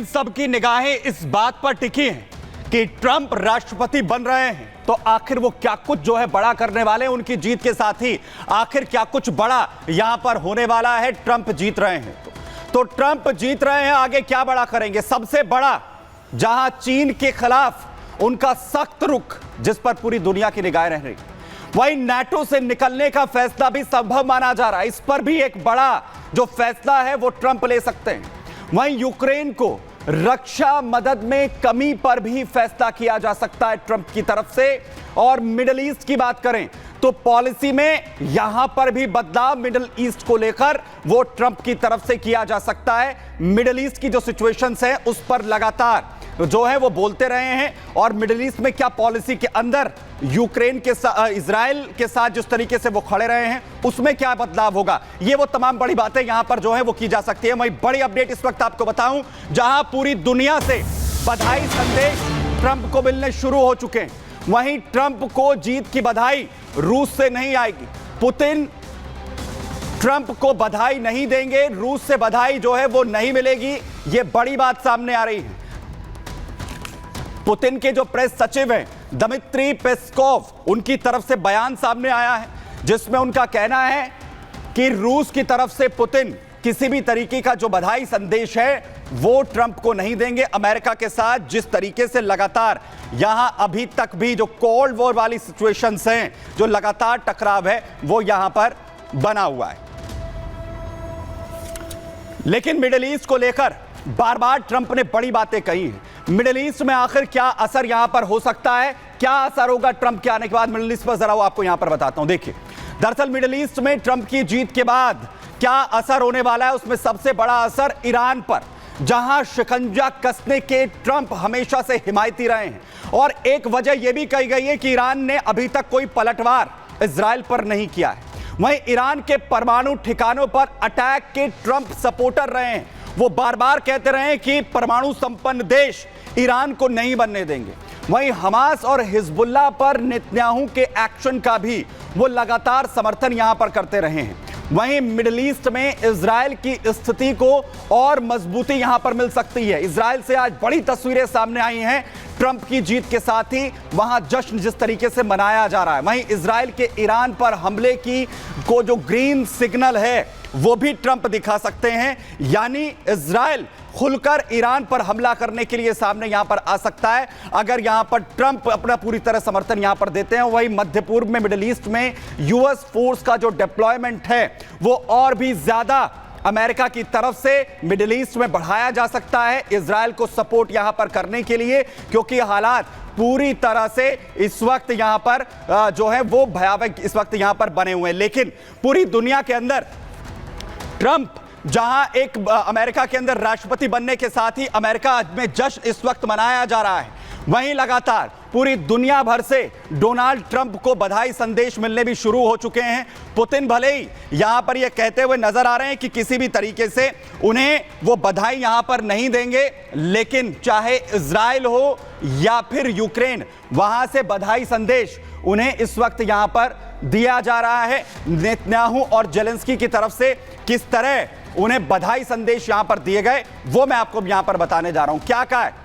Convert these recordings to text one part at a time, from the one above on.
लेकिन सबकी निगाहें इस बात पर टिकी हैं कि ट्रंप राष्ट्रपति बन रहे हैं तो आखिर वो क्या कुछ जो है बड़ा करने वाले हैं उनकी जीत के साथ ही। आखिर क्या कुछ बड़ा यहां पर होने वाला है। ट्रंप जीत रहे हैं तो ट्रंप जीत रहे हैं, आगे क्या बड़ा करेंगे। सबसे बड़ा जहां चीन के खिलाफ उनका सख्त रुख जिस पर पूरी दुनिया की निगाहें रह रही, वहीं नाटो से निकलने का फैसला भी संभव माना जा रहा है। इस पर भी एक बड़ा जो फैसला है वो ट्रंप ले सकते हैं। वहीं यूक्रेन को रक्षा मदद में कमी पर भी फैसला किया जा सकता है ट्रंप की तरफ से। और मिडिल ईस्ट की बात करें तो पॉलिसी में यहां पर भी बदलाव मिडिल ईस्ट को लेकर वो ट्रंप की तरफ से किया जा सकता है। मिडिल ईस्ट की जो सिचुएशंस है उस पर लगातार जो है वो बोलते रहे हैं और मिडिल ईस्ट में क्या पॉलिसी के अंदर यूक्रेन के इजराइल के साथ जिस तरीके से वो खड़े रहे हैं उसमें क्या बदलाव होगा, ये वो तमाम बड़ी बातें यहां पर जो है वो की जा सकती है। वहीं बड़ी अपडेट इस वक्त आपको बताऊं जहां पूरी दुनिया से बधाई संदेश ट्रंप को मिलने शुरू हो चुके हैं, वहीं ट्रंप को जीत की बधाई रूस से नहीं आएगी। पुतिन ट्रंप को बधाई नहीं देंगे, रूस से बधाई जो है वो नहीं मिलेगी, ये बड़ी बात सामने आ रही है। पुतिन के जो प्रेस सचिव हैं दमित्री पेस्कोव, उनकी तरफ से बयान सामने आया है जिसमें उनका कहना है कि रूस की तरफ से पुतिन किसी भी तरीके का जो बधाई संदेश है वो ट्रंप को नहीं देंगे। अमेरिका के साथ जिस तरीके से लगातार यहां अभी तक भी जो कोल्ड वॉर वाली सिचुएशंस हैं, जो लगातार टकराव है वो यहां पर बना हुआ है। लेकिन मिडिल ईस्ट को लेकर बार बार ट्रंप ने बड़ी बातें कही हैं। मिडिल ईस्ट में आखिर क्या असर यहां पर हो सकता है, क्या असर होगा ट्रंप के आने के बाद मिडिल ईस्ट पर, जरा वो आपको यहां पर बताता हूं। देखिए, दरअसल मिडिल ईस्ट में ट्रंप की जीत के बाद क्या असर होने वाला है, उसमें सबसे बड़ा असर ईरान पर, जहां शिकंजा कसने के ट्रंप हमेशा से हिमायती रहे हैं। और एक वजह यह भी कही गई है कि ईरान ने अभी तक कोई पलटवार इजराइल पर नहीं किया है। वहीं ईरान के परमाणु ठिकानों पर अटैक के ट्रंप सपोर्टर रहे हैं। वो बार बार कहते रहे कि परमाणु संपन्न देश ईरान को नहीं बनने देंगे। वहीं हमास और हिजबुल्लाह पर नेतन्याहू के एक्शन का भी वो लगातार समर्थन यहां पर करते रहे हैं। वहीं मिडिल ईस्ट में इजराइल की स्थिति को और मजबूती यहां पर मिल सकती है। इजराइल से आज बड़ी तस्वीरें सामने आई हैं ट्रंप की जीत के साथ ही, वहां जश्न जिस तरीके से मनाया जा रहा है। वहीं इजराइल के ईरान पर हमले की को जो ग्रीन सिग्नल है वो भी ट्रंप दिखा सकते हैं, यानी इजराइल खुलकर ईरान पर हमला करने के लिए सामने यहां पर आ सकता है अगर यहां पर ट्रंप अपना पूरी तरह समर्थन यहां पर देते हैं। वहीं मध्य पूर्व में मिडिल ईस्ट में यूएस फोर्स का जो डिप्लॉयमेंट है वो और भी ज्यादा अमेरिका की तरफ से मिडिल ईस्ट में बढ़ाया जा सकता है इजराइल को सपोर्ट यहां पर करने के लिए, क्योंकि हालात पूरी तरह से इस वक्त यहां पर जो है वो भयावह इस वक्त यहां पर बने हुए हैं। लेकिन पूरी दुनिया के अंदर ट्रंप जहां एक अमेरिका के अंदर राष्ट्रपति बनने के साथ ही अमेरिका में जश्न इस वक्त मनाया जा रहा है, वहीं लगातार पूरी दुनिया भर से डोनाल्ड ट्रंप को बधाई संदेश मिलने भी शुरू हो चुके हैं। पुतिन भले ही यहां पर यह कहते हुए नजर आ रहे हैं कि किसी भी तरीके से उन्हें वो बधाई यहां पर नहीं देंगे, लेकिन चाहे इजराइल हो या फिर यूक्रेन, वहां से बधाई संदेश उन्हें इस वक्त यहां पर दिया जा रहा है। नेतन्याहू और जेलेंस्की की तरफ से किस तरह उन्हें बधाई संदेश यहां पर दिए गए वो मैं आपको यहां पर बताने जा रहा हूं। क्या कहा है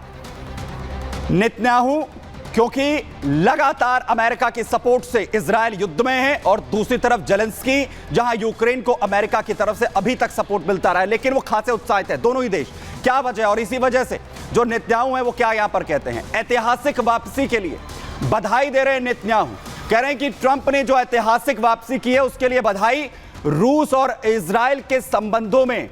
नेतन्याहू, क्योंकि लगातार अमेरिका की सपोर्ट से इजराइल युद्ध में है और दूसरी तरफ जेलेंस्की जहां यूक्रेन को अमेरिका की तरफ से अभी तक सपोर्ट मिलता रहा है, लेकिन वो खासे उत्साहित है दोनों ही देश। क्या वजह है, और इसी वजह से जो नेतन्याहू है वो क्या यहां पर कहते हैं, ऐतिहासिक वापसी के लिए बधाई दे रहे हैं नेतन्याहू। कह रहे हैं कि ट्रंप ने जो ऐतिहासिक वापसी की है उसके लिए बधाई। रूस और इजराइल के संबंधों में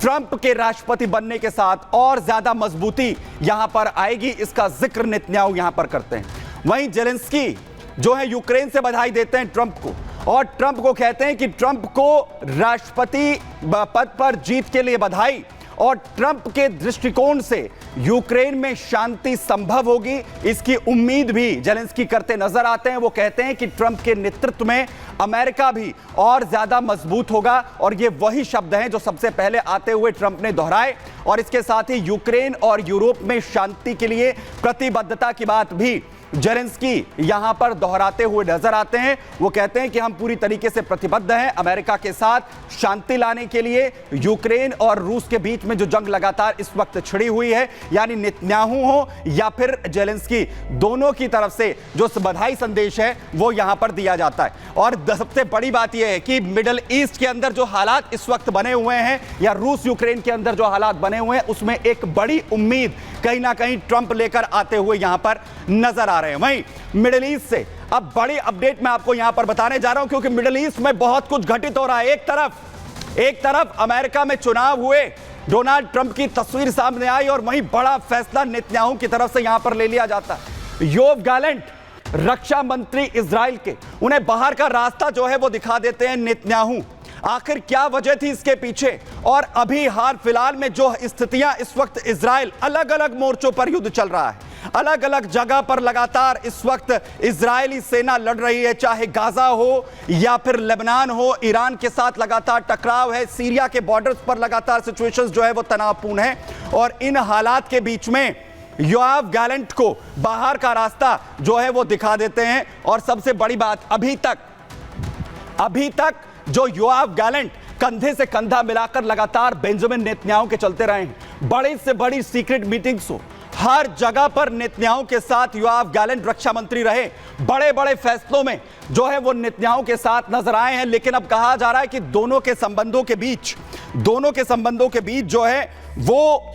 ट्रंप के राष्ट्रपति बनने के साथ और ज्यादा मजबूती यहां पर आएगी, इसका जिक्र नेतन्याहू यहां पर करते हैं। वहीं जेलेंस्की जो है यूक्रेन से बधाई देते हैं ट्रंप को और ट्रंप को कहते हैं कि ट्रंप को राष्ट्रपति पद पर जीत के लिए बधाई और ट्रंप के दृष्टिकोण से यूक्रेन में शांति संभव होगी, इसकी उम्मीद भी जेलेंस्की करते नजर आते हैं। वो कहते हैं कि ट्रंप के नेतृत्व में अमेरिका भी और ज्यादा मजबूत होगा और ये वही शब्द हैं जो सबसे पहले आते हुए ट्रंप ने दोहराए। और इसके साथ ही यूक्रेन और यूरोप में शांति के लिए प्रतिबद्धता की बात भी जेलेंस्की यहां पर दोहराते हुए नजर आते हैं। वो कहते हैं कि हम पूरी तरीके से प्रतिबद्ध हैं अमेरिका के साथ शांति लाने के लिए। यूक्रेन और रूस के बीच में जो जंग लगातार इस वक्त छिड़ी हुई है, यानी नेतन्याहू हो या फिर जेलेंस्की, दोनों की तरफ से जो बधाई संदेश है वो यहां पर दिया जाता है। और सबसे बड़ी बात यह है कि मिडिल ईस्ट के अंदर जो हालात इस वक्त बने हुए हैं, या रूस यूक्रेन के अंदर जो हालात बने हुए हैं, उसमें एक बड़ी उम्मीद कहीं ना कहीं ट्रंप लेकर आते हुए यहां पर नजर आ रहे हैं। वहीं मिडिल ईस्ट से अब बड़ी अपडेट मैं आपको यहां पर बताने जा रहा हूं, क्योंकि मिडिल ईस्ट में बहुत कुछ घटित हो रहा है। एक तरफ अमेरिका में चुनाव हुए, डोनाल्ड ट्रंप की तस्वीर सामने आई, और वहीं बड़ा फैसला नेतन्याहू की तरफ से यहां पर ले लिया जाता है। योव गैलेंट रक्षा मंत्री इजराइल के, उन्हें बाहर का रास्ता जो है वो दिखा देते हैं नेतन्याहू। आखिर क्या वजह थी इसके पीछे? और अभी हाल फिलहाल में जो स्थितियां इस वक्त इजराइल, अलग अलग मोर्चों पर युद्ध चल रहा है, अलग अलग जगह पर लगातार इस वक्त इजरायली सेना लड़ रही है, चाहे गाजा हो या फिर लेबनान हो, ईरान के साथ लगातार टकराव है, सीरिया के बॉर्डर्स पर लगातार सिचुएशंस जो है वो तनावपूर्ण है। और इन हालात के बीच में योआव गैलेंट को बाहर का रास्ता जो है वो दिखा देते हैं। और सबसे बड़ी बात, अभी तक जो योआव गैलेंट कंधे से कंधा मिलाकर लगातार बेंजामिन नेतन्याहू के चलते रहे हैं, बड़ी से बड़ी सीक्रेट मीटिंग्स हो, हर जगह पर नेतन्याहू के साथ योआव गैलेंट रक्षा मंत्री रहे, बड़े बड़े फैसलों में जो है वो नेतन्याहू के साथ नजर आए हैं। लेकिन अब कहा जा रहा है कि दोनों के संबंधों के बीच जो है वो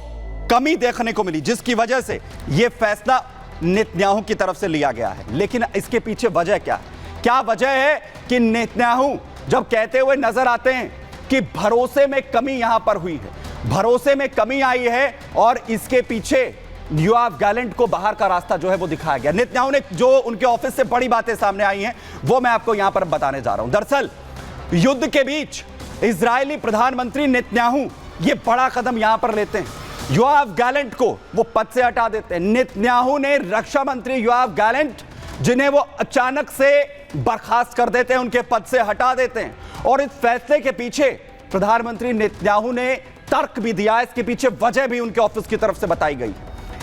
कमी देखने को मिली, जिसकी वजह से यह फैसला नेतन्याहू की तरफ से लिया गया है। लेकिन इसके पीछे वजह क्या वजह है कि नेतन्याहू जब कहते हुए नजर आते हैं कि भरोसे में कमी यहां पर हुई है, भरोसे में कमी आई है, और इसके पीछे योआव गैलेंट को बाहर का रास्ता जो है वो दिखाया गया। नेतन्याहू ने जो उनके ऑफिस से बड़ी बातें सामने आई हैं वो मैं आपको यहां पर बताने जा रहा हूं। दरअसल युद्ध के बीच इजरायली प्रधानमंत्री नेतन्याहू ये बड़ा कदम यहां पर लेते हैं, योआव गैलेंट को वो पद से हटा देते हैं। नेतन्याहू ने रक्षा मंत्री योआव गैलेंट, जिन्हें वो अचानक से बर्खास्त कर देते हैं, उनके पद से हटा देते हैं। और इस फैसले के पीछे प्रधानमंत्री नेतन्याहू ने तर्क भी दिया, इसके पीछे वजह भी उनके ऑफिस की तरफ से बताई गई।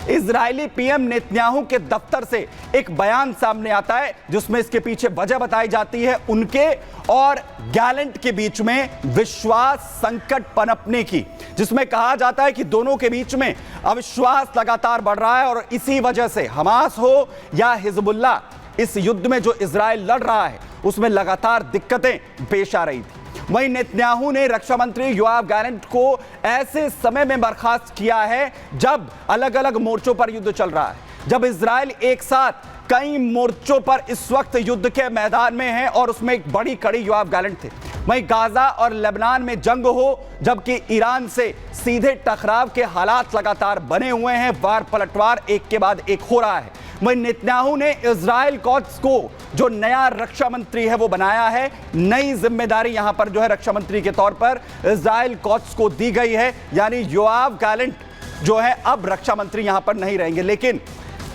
इजरायली पीएम नेतन्याहू के दफ्तर से एक बयान सामने आता है जिसमें इसके पीछे वजह बताई जाती है उनके और गैलेंट के बीच में विश्वास संकट पनपने की, जिसमें कहा जाता है कि दोनों के बीच में अविश्वास लगातार बढ़ रहा है, और इसी वजह से हमास हो या हिजबुल्लाह, इस युद्ध में जो इजराइल लड़ रहा है उसमें लगातार दिक्कतें पेश आ रही थी। वहीं नेतन्याहू ने रक्षा मंत्री योआव गैलेंट को ऐसे समय में बर्खास्त किया है जब अलग अलग मोर्चों पर युद्ध चल रहा है, जब इजराइल एक साथ कई मोर्चों पर इस वक्त युद्ध के मैदान में है, और उसमें एक बड़ी कड़ी योआव गैलेंट थे। वहीं गाजा और लेबनान में जंग हो, जबकि ईरान से सीधे टकराव के हालात लगातार बने हुए हैं, वार पलटवार एक के बाद एक हो रहा है। वहीं नेतन्याहू ने इजराइल कोट्स को जो नया रक्षा मंत्री है वो बनाया है, नई जिम्मेदारी यहां पर जो है रक्षा मंत्री के तौर पर इजराइल कोट्स को दी गई है, यानी योआव गैलेंट जो है अब रक्षा मंत्री यहां पर नहीं रहेंगे। लेकिन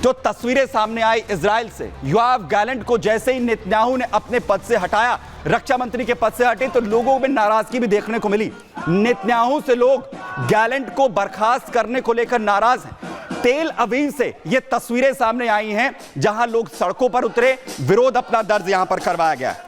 जो तस्वीरें सामने आई इजराइल से, योआव गैलेंट को जैसे ही नेतन्याहू ने अपने पद से हटाया, रक्षा मंत्री के पद से हटे, तो लोगों में नाराजगी भी देखने को मिली। नेतन्याहू से लोग गैलेंट को बर्खास्त करने को लेकर नाराज हैं। तेल अवीव से ये तस्वीरें सामने आई हैं जहां लोग सड़कों पर उतरे, विरोध अपना दर्ज यहां पर करवाया गया है।